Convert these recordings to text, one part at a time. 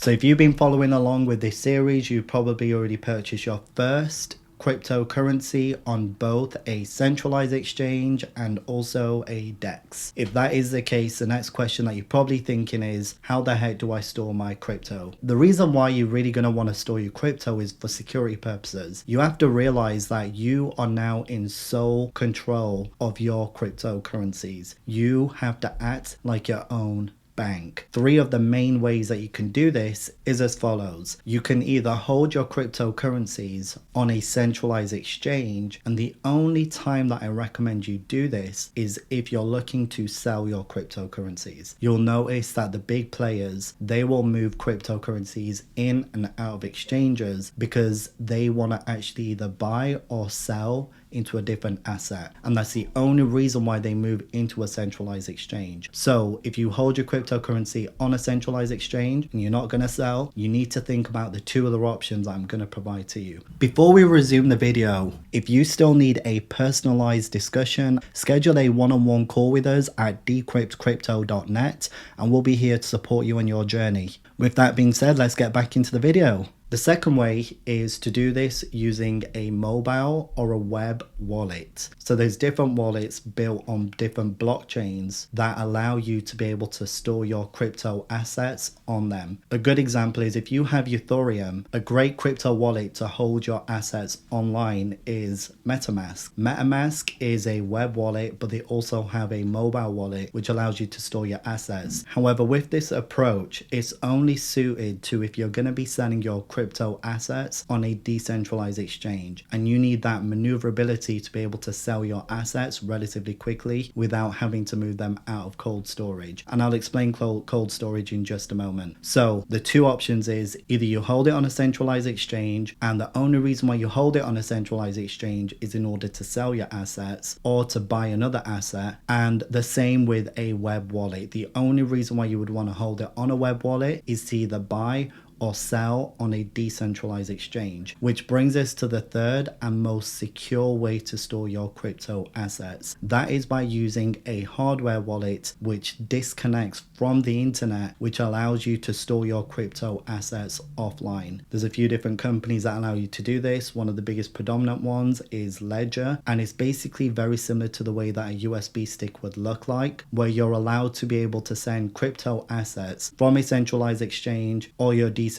So if you've been following along with this series, you probably already purchased your first cryptocurrency on both a centralized exchange and also a DEX. If that is the case, the next question that you're probably thinking is, how the heck do I store my crypto? The reason why you're really going to want to store your crypto is for security purposes. You have to realize that you are now in sole control of your cryptocurrencies. You have to act like your own bank. Three of the main ways that you can do this is as follows. You can either hold your cryptocurrencies on a centralized exchange, and the only time that I recommend you do this is if you're looking to sell your cryptocurrencies. You'll notice that the big players, they will move cryptocurrencies in and out of exchanges because they want to actually either buy or sell into a different asset, and that's the only reason why they move into a centralized exchange. So if you hold your cryptocurrency on a centralized exchange and you're not going to sell, you need to think about the two other options I'm going to provide to you. Before we resume the video, if you still need a personalized discussion, schedule a one-on-one call with us at decryptcrypto.net, and we'll be here to support you on your journey. With that being said, let's get back into the video. The second way is to do this using a mobile or a web wallet. So there's different wallets built on different blockchains that allow you to be able to store your crypto assets on them. A good example is if you have Ethereum, a great crypto wallet to hold your assets online is MetaMask. MetaMask is a web wallet, but they also have a mobile wallet which allows you to store your assets. However, with this approach, it's only suited to if you're going to be selling your crypto assets on a decentralized exchange, and you need that maneuverability to be able to sell your assets relatively quickly without having to move them out of cold storage. And I'll explain cold storage in just a moment. So the two options is either you hold it on a centralized exchange, and the only reason why you hold it on a centralized exchange is in order to sell your assets or to buy another asset, and the same with a web wallet. The only reason why you would want to hold it on a web wallet is to either buy or sell on a decentralized exchange, which brings us to the third and most secure way to store your crypto assets. That is by using a hardware wallet which disconnects from the internet, which allows you to store your crypto assets offline. There's a few different companies that allow you to do this. One of the biggest predominant ones is Ledger, and it's basically very similar to the way that a USB stick would look like, where you're allowed to be able to send crypto assets from a centralized exchange or your decentralized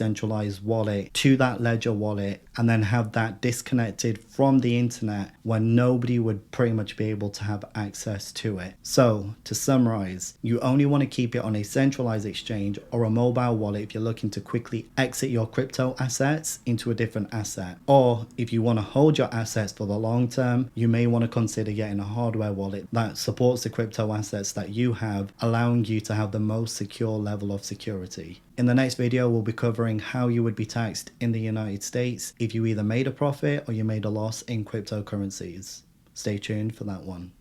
wallet to that Ledger wallet, and then have that disconnected from the internet where nobody would pretty much be able to have access to it. So to summarize, you only want to keep it on a centralized exchange or a mobile wallet if you're looking to quickly exit your crypto assets into a different asset. Or if you want to hold your assets for the long term, you may want to consider getting a hardware wallet that supports the crypto assets that you have, allowing you to have the most secure level of security. In the next video, we'll be covering how you would be taxed in the United States if you either made a profit or you made a loss in cryptocurrencies. Stay tuned for that one.